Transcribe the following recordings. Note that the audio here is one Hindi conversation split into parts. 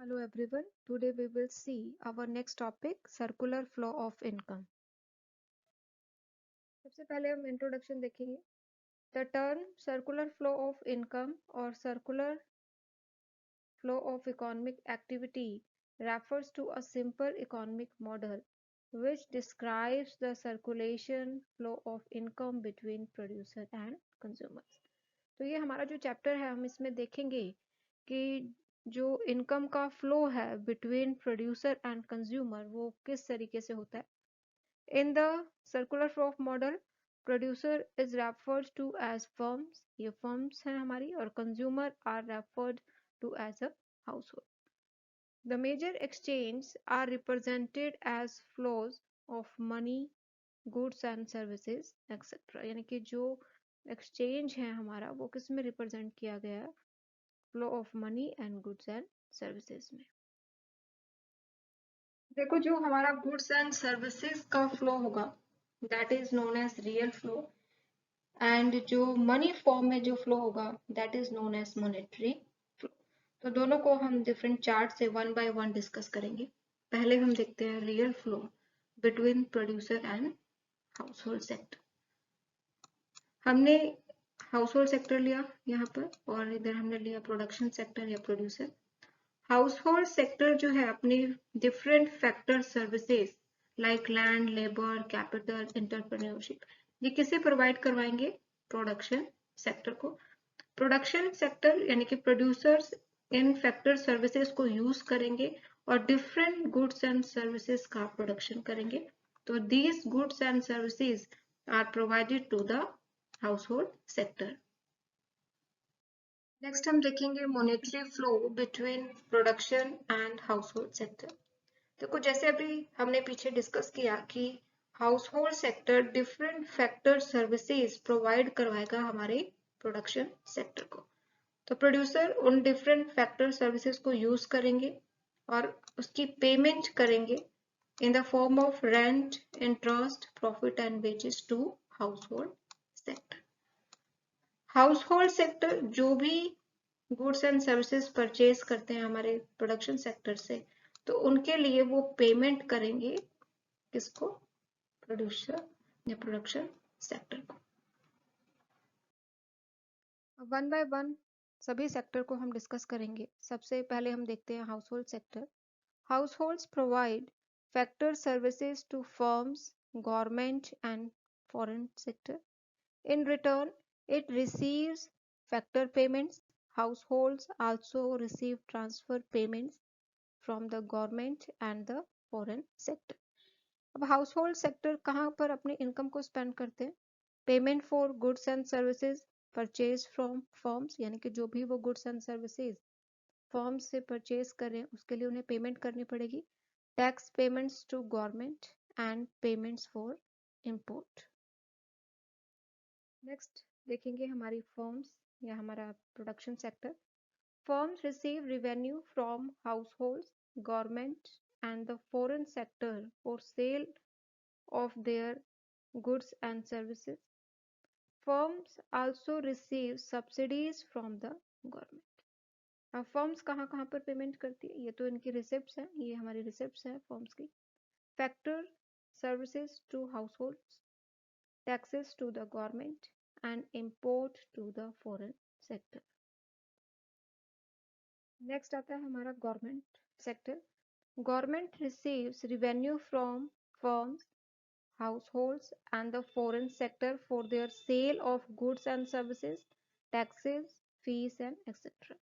Hello everyone. Today we will see our next topic, circular flow of income. सबसे पहले हम इंट्रोडक्शन देखेंगे. The term circular flow of income or circular flow of economic activity refers to a simple economic model which describes the circulation flow of income between producer and consumers. तो ये हमारा जो चैप्टर है हम इसमें देखेंगे कि जो इनकम का फ्लो है बिटवीन प्रोड्यूसर एंड कंज्यूमर वो किस तरीके से होता है. In the circular flow of model producer is referred to as firms, ये फर्म्स हैं हमारी, और consumer are referred to as a household. The major exchange are represented as flows of money, goods and services etcetera. यानी कि जो एक्सचेंज है हमारा वो किस में रिप्रेजेंट किया गया है, flow of money and goods and services में. देखो जो हमारा गुड्स एंड सर्विसेज का फ्लो होगा that is known as real flow, and जो मनी फॉर्म में जो फ्लो होगा that is known as monetary flow. तो दोनों को हम डिफरेंट चार्ट से वन बाय वन डिस्कस करेंगे. पहले हम देखते हैं real flow between producer and household sector. हमने हाउसहोल्ड सेक्टर लिया यहाँ पर और इधर हमने लिया प्रोडक्शन सेक्टर या प्रोड्यूसर. हाउसहोल्ड सेक्टर जो है अपनी different factor services like land, labour, capital, entrepreneurship, ये किसे प्रोवाइड करवाएंगे, प्रोडक्शन सेक्टर को. प्रोडक्शन सेक्टर यानी कि प्रोड्यूसर्स इन फैक्टर सर्विसेज को यूज करेंगे और डिफरेंट गुड्स एंड सर्विसेज का प्रोडक्शन करेंगे. तो these goods and services are provided to the household sector. Next हम देखेंगे monetary flow between production and household sector. देखो जैसे अभी हमने पीछे डिस्कस किया कि household sector different factor services provide करवाएगा हमारे प्रोडक्शन सेक्टर को. तो प्रोड्यूसर उन डिफरेंट फैक्टर सर्विसेज को यूज करेंगे और उसकी पेमेंट करेंगे in the form of rent, interest, profit and wages to household sector. Household sector जो भी गुड्स एंड सर्विसेज परचेज करते हैं हमारे प्रोडक्शन सेक्टर से, तो उनके लिए वो पेमेंट करेंगे किसको, प्रोड्यूसर या प्रोडक्शन सेक्टर को. वन बाय वन सभी सेक्टर को हम डिस्कस करेंगे. सबसे पहले हम देखते हैं household sector. Households provide factor services to firms, government and foreign sector. In return, it receives factor payments. Households also receive transfer payments from the government and the foreign sector. अब हाउसहोल्ड सेक्टर कहाँ पर अपनी इनकम को स्पेंड करते हैं, payment for goods and services purchase from firms, यानी कि जो भी वो गुड्स एंड सर्विसेज फर्म से परचेज करें उसके लिए उन्हें पेमेंट करनी पड़ेगी. Tax payments to government and payments for import. Next देखेंगे हमारी फर्म्स या हमारा production sector. Firms receive revenue from households, government and the foreign sector for sale of their goods and services. Firms also receive subsidies from the government. अब फर्म्स कहाँ कहाँ पर पेमेंट करती है, ये तो इनकी रिसिप्ट्स हैं, ये हमारी रिसिप्ट्स हैं फर्म्स की. Factor services to households, taxes to the government and import to the foreign sector. Next आता है हमारा government sector. Government receives revenue from firms, households and the foreign sector for their sale of goods and services, taxes, fees and etc.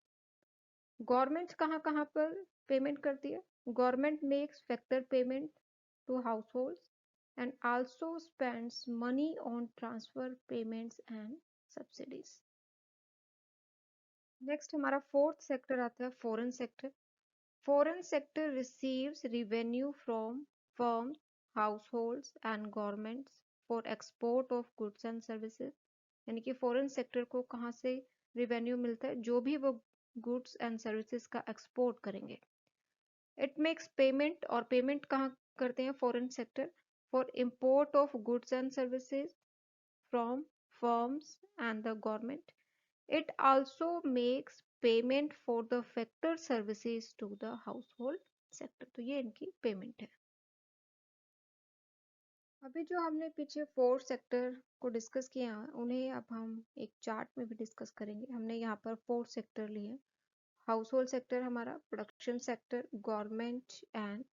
Government कहाँ कहाँ पर पेमेंट करती है, government makes factor payment to households and also spends money on transfer payments and subsidies. Next हमारा फोर्थ सेक्टर आता है foreign sector. Foreign sector receives revenue from firms, households and governments for export of goods and services. यानी कि फॉरेन सेक्टर को कहाँ से रेवेन्यू मिलता है, जो भी वो गुड्स एंड सर्विसेज का एक्सपोर्ट करेंगे. इट मेक्स पेमेंट, और पेमेंट कहाँ करते हैं foreign sector, for import of goods and services from firms and the government. It also makes payment for the factor services to the household sector. तो ये इनकी पेमेंट है. अभी जो हमने पीछे 4 सेक्टर को डिस्कस किया उन्हें अब हम एक चार्ट में भी डिस्कस करेंगे. हमने यहाँ पर 4 सेक्टर लिए. हाउस होल्ड सेक्टर हमारा, production sector, government and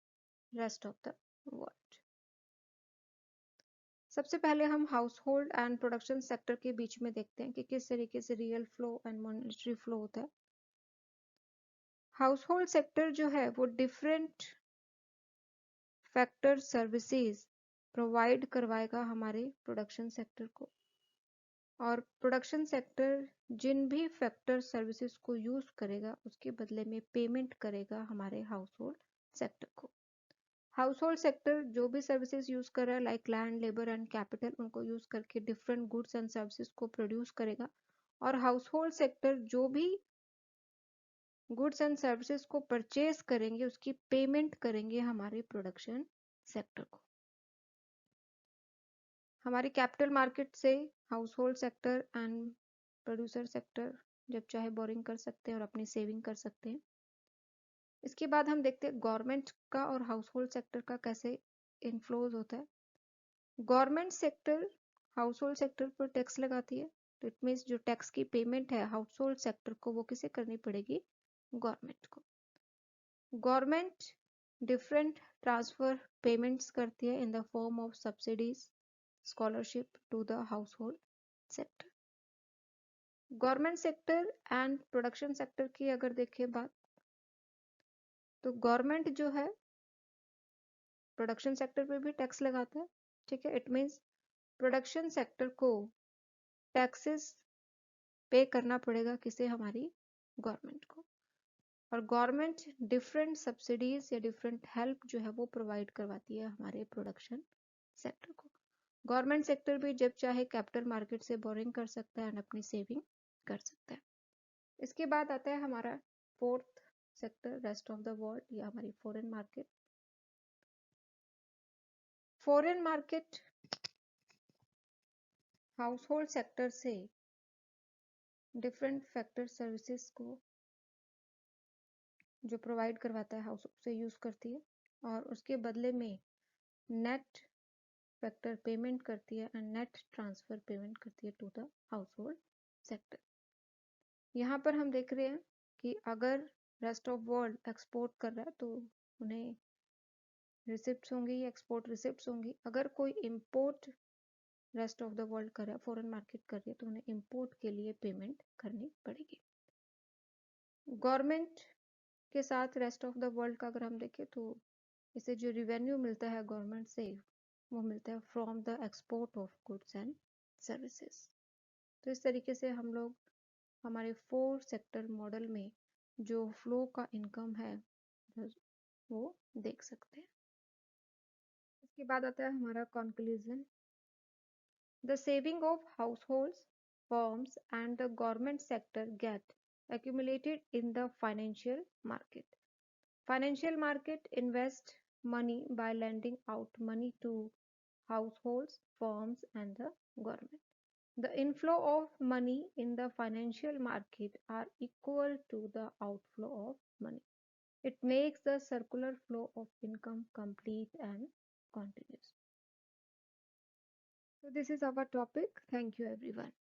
rest of the world. सबसे पहले हम house hold and production sector के बीच में देखते हैं कि किस तरीके से real flow and monetary flow होता है. हाउस होल्ड सेक्टर जो है वो डिफरेंट फैक्टर सर्विसेज प्रोवाइड करवाएगा हमारे प्रोडक्शन सेक्टर को. और प्रोडक्शन सेक्टर जिन भी फैक्टर सर्विसेज को यूज करेगा उसके बदले में पेमेंट करेगा हमारे हाउस होल्ड सेक्टर को. हाउस होल्ड सेक्टर जो भी सर्विसेज यूज कर रहा है like land, labour and capital, उनको यूज करके डिफरेंट गुड्स एंड सर्विसेज को प्रोड्यूस करेगा. और हाउस होल्ड सेक्टर जो भी गुड्स एंड सर्विसेज को परचेज करेंगे उसकी पेमेंट करेंगे हमारे प्रोडक्शन सेक्टर को. हमारी कैपिटल मार्केट से house hold sector and producer sector जब चाहे बोरिंग कर सकते हैं और अपनी सेविंग कर सकते हैं. इसके बाद हम देखते हैं गवर्नमेंट का और हाउस होल्ड सेक्टर का कैसे इन्फ्लोज होता है. Government sector house hold sector पर टैक्स लगाती है. तो इट मीन्स जो टैक्स की पेमेंट है हाउस होल्ड सेक्टर को वो किसे करनी पड़ेगी? गवर्नमेंट को. गवर्नमेंट डिफरेंट ट्रांसफर पेमेंट्स करती है in the form of subsidies, scholarship to the household sector. Government sector and production sector की अगर देखें बात, तो गवर्नमेंट जो है प्रोडक्शन सेक्टर पे भी टैक्स लगाता है. ठीक है. इट मीन्स प्रोडक्शन सेक्टर को टैक्सेस पे करना पड़ेगा किसे? हमारी गवर्नमेंट को. और गवर्नमेंट डिफरेंट सब्सिडीज या डिफरेंट हेल्प जो है वो प्रोवाइड करवाती है हमारे प्रोडक्शन सेक्टर को. गवर्नमेंट सेक्टर भी जब चाहे कैपिटल मार्केट से बोरिंग कर सकता है और अपनी सेविंग कर सकता है. इसके बाद आता है हमारा fourth sector, rest of the world या हमारी foreign market. Foreign market house hold sector से डिफरेंट फैक्टर सर्विसेज को जो प्रोवाइड करवाता है हाउस से यूज करती है और उसके बदले में नेट फैक्टर पेमेंट करती है एंड नेट ट्रांसफर पेमेंट करती है to the household sector. यहाँ पर हम देख रहे हैं कि अगर रेस्ट ऑफ वर्ल्ड एक्सपोर्ट कर रहा है तो उन्हें रिसिप्ट्स होंगी, एक्सपोर्ट रिसिप्ट्स होंगी. अगर कोई import rest of the world कर रहा है, फॉरेन मार्केट कर रही है, तो उन्हें इंपोर्ट के लिए पेमेंट करनी पड़ेगी. गवर्नमेंट के साथ रेस्ट ऑफ द वर्ल्ड का अगर हम देखें तो इसे जो रिवेन्यू मिलता है गवर्नमेंट से वो मिलता है from the export of goods and services. तो इस तरीके से हम लोग हमारे 4 सेक्टर मॉडल में जो फ्लो का इनकम है वो देख सकते हैं. इसके बाद आता है हमारा conclusion. The saving of households, firms and the government sector get accumulated in the financial market. Financial market invest money by lending out money to households, firms, and the government. The inflow of money in the financial market are equal to the outflow of money. It makes the circular flow of income complete and continuous. So this is our topic. Thank you everyone.